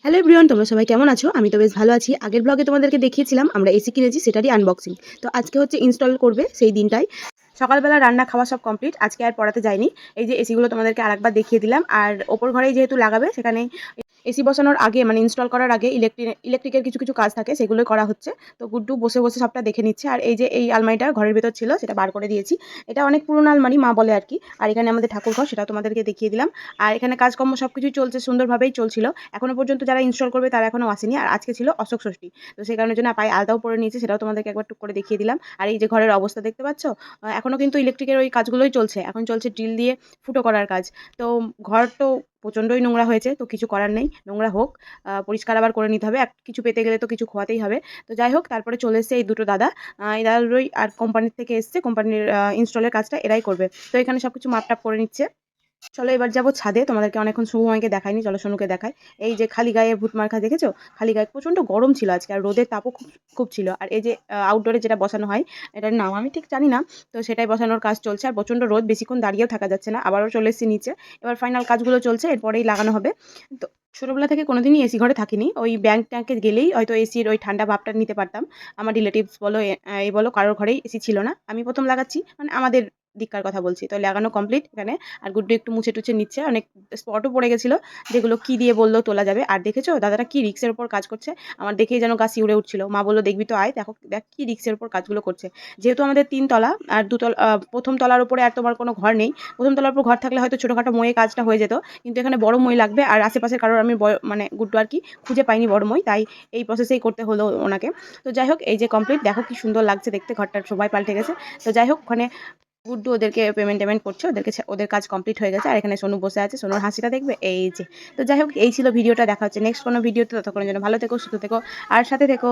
Hello everyone, তোমরা সবাই কেমন আছো? আমি তো বেশ ভালো আছি। আগের ব্লগে তোমাদেরকে দেখিয়েছিলাম আমরা এসি কিনেছি, সেটারই আনবক্সিং। তো আজকে হচ্ছে ইনস্টল করবে সেই দিনটাই। সকালবেলা রান্না খাওয়া সব কমপ্লিট, আজকে আর পড়াতে যাইনি। এই যে এসিগুলো তোমাদেরকে আরেকবার দেখিয়ে দিলাম। আর ওপর ঘরেই যেহেতু লাগাবে, সেখানে এসি বসানোর আগে মানে ইনস্টল করার আগে ইলেকট্রিকের কিছু কিছু কাজ থাকে, সেগুলোই করা হচ্ছে। তো গুড্ডু বসে বসে সবটা দেখে নিচ্ছে। আর এই যে এই আলমারিটা ঘরের ভেতর ছিল, সেটা বার করে দিয়েছি। এটা অনেক পুরোনো আলমারি মা বলে আর কি। আর এখানে আমাদের ঠাকুর ঘর, সেটাও তোমাদেরকে দেখিয়ে দিলাম। আর এখানে কাজকর্ম সবকিছুই চলছে, সুন্দরভাবেই চলছিল। এখনো পর্যন্ত যারা ইনস্টল করবে তারা এখনো আসেনি। আর আজকে ছিল অশোক ষষ্ঠী, তো সেই কারণের জন্য পায়ে আলতাও পরে নিয়েছে, সেটাও তোমাদেরকে একবার টুক করে দেখিয়ে দিলাম। আর এই যে ঘরের অবস্থা দেখতে পাচ্ছ, এখনো কিন্তু ইলেকট্রিকের ওই কাজগুলোই চলছে। এখন চলছে ড্রিল দিয়ে ফুটো করার কাজ। তো ঘর তো প্রচণ্ডই নোংরা হয়েছে, তো কিছু করার নেই, নোংরা হোক, পরিষ্কার আবার করে নিতে হবে। কিছু পেতে গেলে তো কিছু খোয়াতেই হবে। তো যাই হোক, তারপরে চলে এসছে এই দুটো দাদা। এই দাদারই আর কোম্পানির থেকে এসছে, কোম্পানির ইনস্টলের কাজটা এরাই করবে। তো এখানে সব কিছু মাপটাপ করে নিচ্ছে। চলো এবার যাবো ছাদে, তোমাদেরকে অনেকক্ষণ শুভময়কে দেখাইনি, চলো সোনুকে দেখাই। এই যে খালি গায়ে ভূত মার্কা দেখেছো? খালি গায়ে প্রচণ্ড গরম ছিল আজকে, আর রোদের তাপও খুব খুব ছিল। আর এই যে আউটডোরে যেটা বসানো হয়, এটার নাম আমি ঠিক জানি না। তো সেটাই বসানোর কাজ চলছে। আর প্রচণ্ড রোদ, বেশিক্ষণ দাঁড়িয়েও থাকা যাচ্ছে না। আবারও চলে এসেছি নিচে। এবার ফাইনাল কাজগুলো চলছে, এরপরেই লাগানো হবে। তো ছোটোবেলা থেকে কোনোদিনই এসি ঘরে থাকিনি। ওই ব্যাংক ট্যাঙ্কে গেলেই হয়তো এসির ওই ঠান্ডা ভাবটা নিতে পারতাম। আমার রিলেটিভস বলো এই বলো, কারোর ঘরেই এসি ছিল না। আমি প্রথম লাগাচ্ছি, মানে আমাদের দিককার কথা বলছি। তো লাগানো কমপ্লিট এখানে। আর গুড্ডু একটু মুছে টুছে নিচ্ছে, অনেক স্পটও পড়ে গেছিলো, যেগুলো কি দিয়ে বললো তোলা যাবে। আর দেখেছো দাদাটা কি রিক্সের উপর কাজ করছে, আমার দেখেই যেন গা শিউরে উঠছিল। মা বললো দেখবি তো, আয় দেখো, দেখ কি রিক্সের উপর কাজগুলো করছে। যেহেতু আমাদের 3 তলা, আর প্রথম তলার উপরে আর তোমার কোনো ঘর নেই। প্রথম তলার উপর ঘর থাকলে হয়তো ছোটোখাটো মই কাজটা হয়ে যেত, কিন্তু এখানে বড় মই লাগবে। আর আশেপাশের কারোর আমি মানে গুড্ডু আর কি খুঁজে পাইনি বড় মই, তাই এই প্রসেসেই করতে হলো ওনাকে। তো যাই হোক, এই যে কমপ্লিট, দেখো কি সুন্দর লাগছে দেখতে, ঘরটার সবাই পাল্টে গেছে। তো যাই হোক, ওখানে গুড্ডু ওদেরকে পেমেন্ট করছে, ওদের কাজ কমপ্লিট হয়ে গেছে। আর এখানে সোনু বসে আছে, সোনুর হাসিটা দেখবে এই যে। তো যাই হোক, এই ছিল ভিডিওটা, দেখা হচ্ছে নেক্সট কোনো ভিডিওতে। ততক্ষণের জন্য ভালো থেকো, সুস্থ থেকো, আর সাথে থেকো।